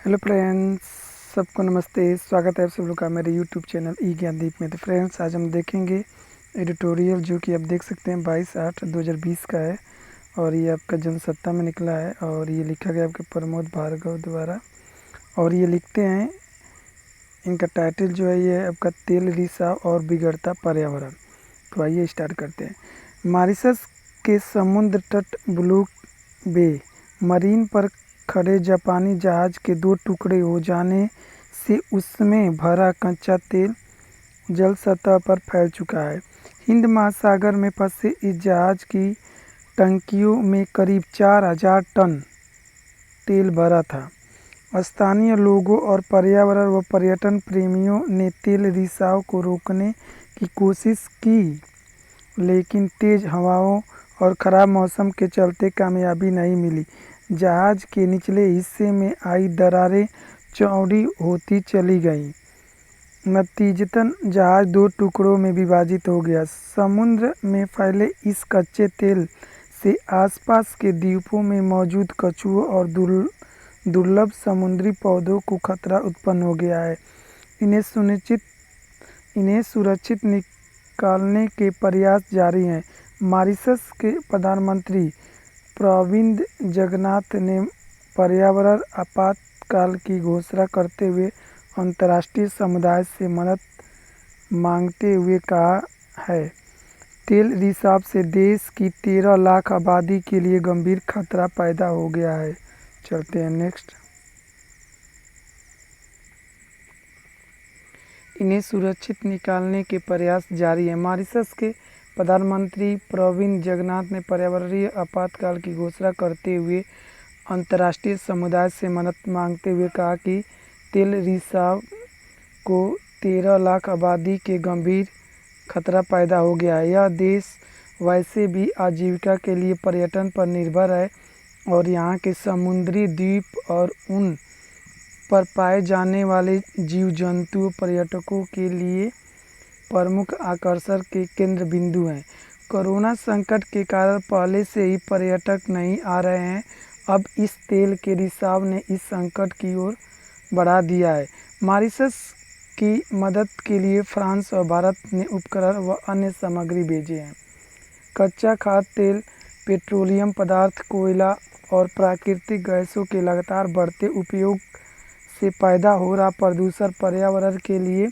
Hello friends, सबको नमस्ते। स्वागत है आप सब लोग का मेरे यूट्यूब चैनल ई ज्ञानदीप में। तो फ्रेंड्स, आज हम देखेंगे एडिटोरियल जो कि आप देख सकते हैं 22/8/2020 का है और ये आपका जनसत्ता में निकला है और ये लिखा गया आपके प्रमोद भार्गव द्वारा। और ये लिखते हैं, इनका टाइटल जो है ये है आपका तेल रिसाव और बिगड़ता पर्यावरण। तो आइए स्टार्ट करते हैं। मॉरिशस के समुद्र तट ब्लू बे मरीन पर खड़े जापानी जहाज के 2 टुकड़े हो जाने से उसमें भरा कच्चा तेल जल सतह पर फैल चुका है। हिंद महासागर में फंसे इस जहाज की टंकियों में करीब 4000 टन तेल भरा था। स्थानीय लोगों और पर्यावरण व पर्यटन प्रेमियों ने तेल रिसाव को रोकने की कोशिश की, लेकिन तेज हवाओं और ख़राब मौसम के चलते कामयाबी नहीं मिली। जहाज़ के निचले हिस्से में आई दरारें चौड़ी होती चली गईं। नतीजतन जहाज़ 2 टुकड़ों में विभाजित हो गया। समुद्र में फैले इस कच्चे तेल से आसपास के द्वीपों में मौजूद कछुओं और दुर्लभ समुद्री पौधों को खतरा उत्पन्न हो गया है। इन्हें सुरक्षित निकालने के प्रयास जारी हैं। मॉरिशस के प्रधानमंत्री प्रविंद जगन्नाथ ने पर्यावरण आपातकाल की घोषणा करते हुए अंतर्राष्ट्रीय समुदाय से मदद मांगते हुए कहा है, तेल रिसाव से देश की 13 लाख आबादी के लिए गंभीर खतरा पैदा हो गया है। चलते हैं नेक्स्ट। इन्हें सुरक्षित निकालने के प्रयास जारी है। मॉरिशस के प्रधानमंत्री प्रविंद जगन्नाथ ने पर्यावरणीय आपातकाल की घोषणा करते हुए अंतर्राष्ट्रीय समुदाय से मदद मांगते हुए कहा कि तेल रिसाव को 13 लाख आबादी के गंभीर खतरा पैदा हो गया है। यह देश वैसे भी आजीविका के लिए पर्यटन पर निर्भर है और यहाँ के समुद्री द्वीप और उन पर पाए जाने वाले जीव जंतुओं पर्यटकों के लिए प्रमुख आकर्षण के केंद्र बिंदु हैं। कोरोना संकट के कारण पहले से ही पर्यटक नहीं आ रहे हैं। अब इस तेल के रिसाव ने इस संकट की ओर बढ़ा दिया है। मॉरिशस की मदद के लिए फ्रांस और भारत ने उपकरण व अन्य सामग्री भेजे हैं। कच्चा खाद्य तेल, पेट्रोलियम पदार्थ, कोयला और प्राकृतिक गैसों के लगातार बढ़ते उपयोग से पैदा हो रहा प्रदूषण पर्यावरण के लिए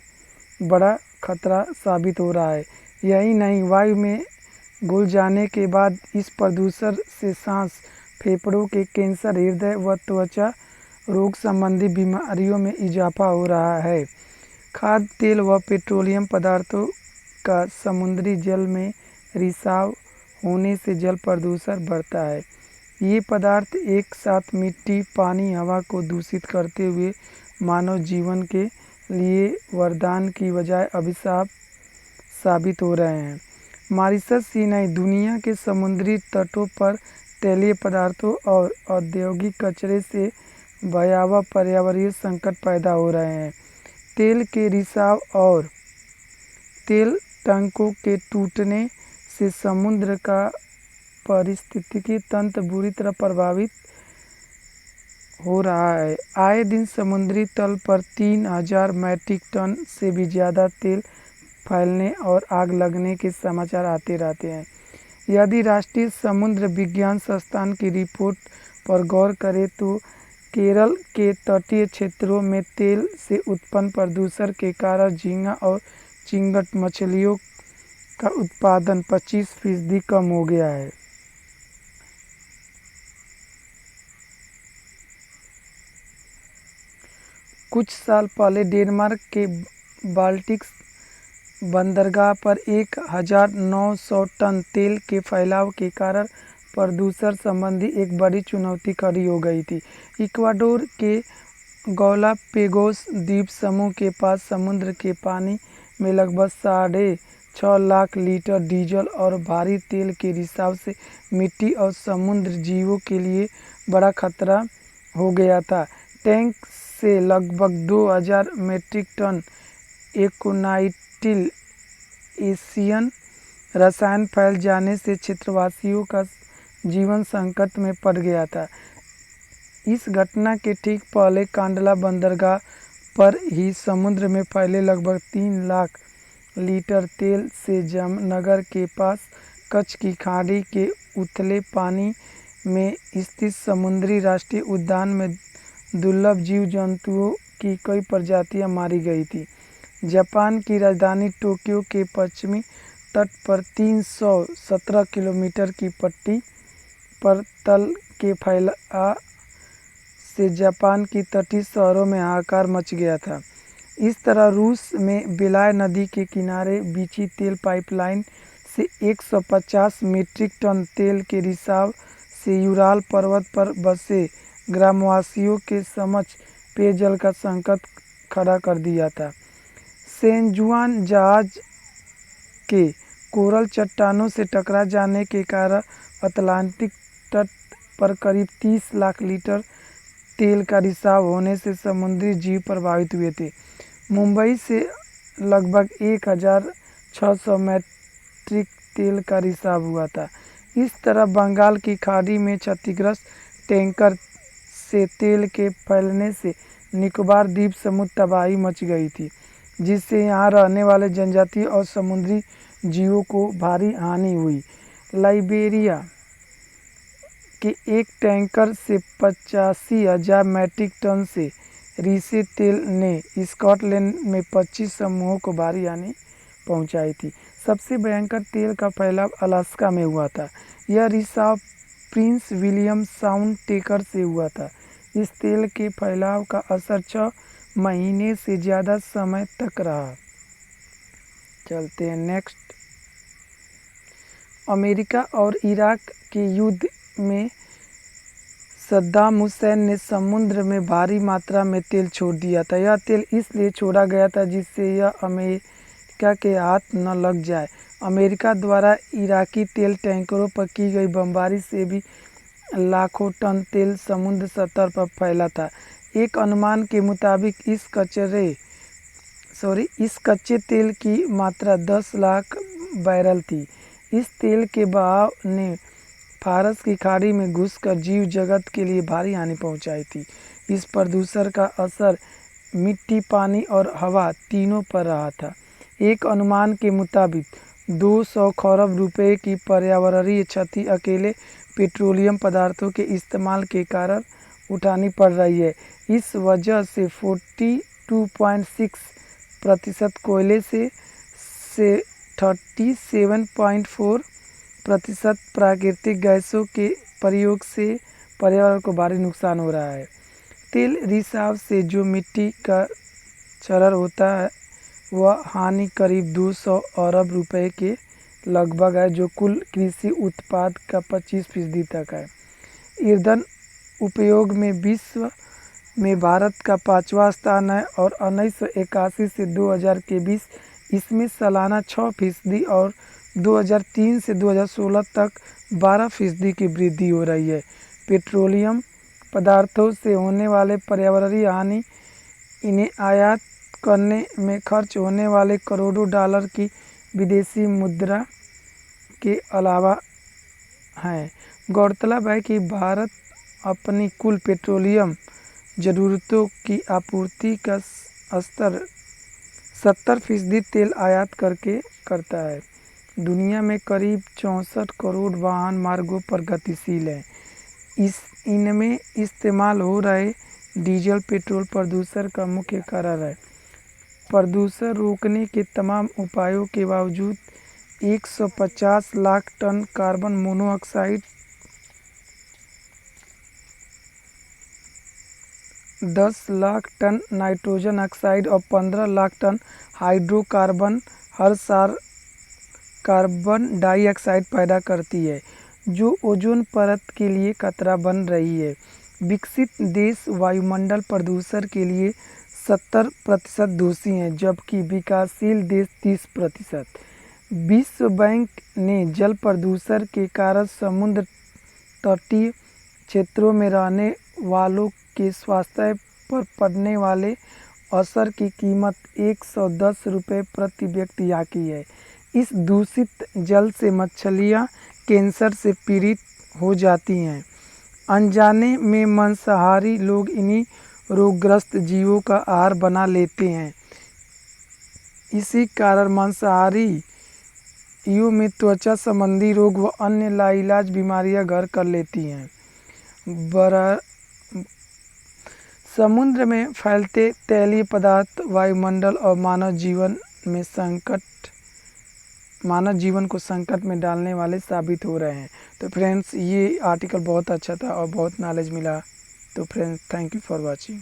बड़ा खतरा साबित हो रहा है। यही नहीं, वायु में घुल जाने के बाद इस प्रदूषण से सांस, फेफड़ों के कैंसर, हृदय व त्वचा रोग संबंधी बीमारियों में इजाफा हो रहा है। खाद्य तेल व पेट्रोलियम पदार्थों का समुद्री जल में रिसाव होने से जल प्रदूषण बढ़ता है। ये पदार्थ एक साथ मिट्टी, पानी, हवा को दूषित करते हुए मानव जीवन के लिए वरदान की बजाय अभिशाप साबित हो रहे हैं। मॉरिशस ही नहीं, दुनिया के समुद्री तटों पर तैलीय पदार्थों और औद्योगिक कचरे से भयावह पर्यावरणीय संकट पैदा हो रहे हैं। तेल के रिसाव और तेल टैंकों के टूटने से समुद्र का पारिस्थितिकी तंत्र बुरी तरह प्रभावित हो रहा है। आए दिन समुद्री तल पर 3000 मीट्रिक टन से भी ज़्यादा तेल फैलने और आग लगने के समाचार आते रहते हैं। यदि राष्ट्रीय समुद्र विज्ञान संस्थान की रिपोर्ट पर गौर करें तो केरल के तटीय क्षेत्रों में तेल से उत्पन्न प्रदूषण के कारण झींगा और चिंगट मछलियों का उत्पादन 25% कम हो गया है। कुछ साल पहले डेनमार्क के बाल्टिक बंदरगाह पर 1900 टन तेल के फैलाव के कारण प्रदूषण संबंधी एक बड़ी चुनौती खड़ी हो गई थी। इक्वाडोर के गैलापेगोस द्वीप समूह के पास समुद्र के पानी में लगभग 6.5 लाख लीटर डीजल और भारी तेल के रिसाव से मिट्टी और समुद्र जीवों के लिए बड़ा खतरा हो गया था। टैंक से लगभग 2000 मीट्रिक टन एक्टिनाइड एशियन रसायन फैल जाने से क्षेत्रवासियों का जीवन संकट में पड़ गया था। इस घटना के ठीक पहले कांडला बंदरगाह पर ही समुद्र में फैले लगभग 3 लाख लीटर तेल से जामनगर के पास कच्छ की खाड़ी के उथले पानी में स्थित समुद्री राष्ट्रीय उद्यान में दुर्लभ जीव जंतुओं की कई प्रजातियां मारी गई थी। जापान की राजधानी टोक्यो के पश्चिमी तट पर 317 किलोमीटर की पट्टी पर तल के फैलाव से जापान की तटीय शहरों में हाहाकार मच गया था। इस तरह रूस में बेलाय नदी के किनारे बिछी तेल पाइपलाइन से 150 मीट्रिक टन तेल के रिसाव से यूराल पर्वत पर बसे ग्रामवासियों के समक्ष पेयजल का संकट खड़ा कर दिया था। सेंजुआन जहाज के कोरल चट्टानों से टकरा जाने के कारण अटलांटिक तट पर करीब 30 लाख लीटर तेल का रिसाव होने से समुद्री जीव प्रभावित हुए थे। मुंबई से लगभग 1600 मीट्रिक तेल का रिसाव हुआ था। इस तरह बंगाल की खाड़ी में क्षतिग्रस्त टैंकर से तेल के फैलने से निकोबार द्वीप समूह तबाही मच गई थी, जिससे यहाँ रहने वाले जनजातीय और समुद्री जीवों को भारी हानि हुई। लाइबेरिया के एक टैंकर से 85,000 मीट्रिक टन से रीसे तेल ने स्कॉटलैंड में 25 समूहों को भारी हानि पहुंचाई थी। सबसे भयंकर तेल का फैलाव अलास्का में हुआ था। यह रिसाव प्रिंस विलियम साउंड टैंकर से हुआ था। इस तेल के फैलाव का असर 6 महीने से ज़्यादा समय तक रहा। चलते हैं नेक्स्ट। अमेरिका और इराक के युद्ध में सद्दाम हुसैन ने समुद्र में भारी मात्रा में तेल छोड़ दिया था। यह तेल इसलिए छोड़ा गया था जिससे यह अमेरिका के हाथ न लग जाए। अमेरिका द्वारा इराकी तेल टैंकरों पर की गई बमबारी से भी लाखों टन तेल समुद्र सतह पर फैला था। एक अनुमान के मुताबिक इस कच्चे तेल की मात्रा 10 लाख बैरल थी। इस तेल के बहाव ने फारस की खाड़ी में घुसकर जीव जगत के लिए भारी हानि पहुंचाई थी। इस प्रदूषण का असर मिट्टी, पानी और हवा तीनों पर रहा था। एक अनुमान के मुताबिक 200 खरब रुपए की पर्यावरणीय क्षति अकेले पेट्रोलियम पदार्थों के इस्तेमाल के कारण उठानी पड़ रही है। इस वजह से 42.6% कोयले से 37.4% प्राकृतिक गैसों के प्रयोग से पर्यावरण को भारी नुकसान हो रहा है। तेल रिसाव से जो मिट्टी का क्षरण होता है वह हानि करीब 200 अरब रुपए के लगभग है, जो कुल कृषि उत्पाद का 25% तक है। ईंधन उपयोग में विश्व में भारत का 5वां स्थान है और 1981 से 2000 के बीच इसमें सालाना 6% और 2003 से 2016 तक 12% की वृद्धि हो रही है। पेट्रोलियम पदार्थों से होने वाले पर्यावरणीय हानि, इन्हें आयात करने में खर्च होने वाले करोड़ों डॉलर की विदेशी मुद्रा के अलावा हैं। गौरतलब है कि भारत अपनी कुल पेट्रोलियम ज़रूरतों की आपूर्ति का स्तर 70% तेल आयात करके करता है। दुनिया में करीब 64 करोड़ वाहन मार्गों पर गतिशील हैं। इनमें इस्तेमाल हो रहे डीजल पेट्रोल प्रदूषण का मुख्य कारण है। प्रदूषण रोकने के तमाम उपायों के बावजूद 150 lakh ton carbon monoxide, 10 lakh ton nitrogen oxide और 15 लाख टन हाइड्रोकार्बन हर साल कार्बन डाइऑक्साइड पैदा करती है, जो ओजोन परत के लिए खतरा बन रही है। विकसित देश वायुमंडल प्रदूषण के लिए 70% दोषी हैं, जबकि विकासशील देश 30%। विश्व बैंक ने जल प्रदूषण के कारण समुद्र तटीय क्षेत्रों में रहने वालों के स्वास्थ्य पर पड़ने वाले असर की कीमत 110 रुपये प्रति व्यक्ति आकी है। इस दूषित जल से मछलियाँ कैंसर से पीड़ित हो जाती हैं। अनजाने में मांसाहारी लोग इन्हीं रोगग्रस्त जीवों का आहार बना लेते हैं। इसी कारण मांसाहारियों में त्वचा संबंधी रोग व अन्य लाइलाज बीमारियां घर कर लेती हैं। समुद्र में फैलते तैलीय पदार्थ वायुमंडल और मानव जीवन को संकट में डालने वाले साबित हो रहे हैं। तो फ्रेंड्स, ये आर्टिकल बहुत अच्छा था और बहुत नॉलेज मिला। तो friends, thank you for watching.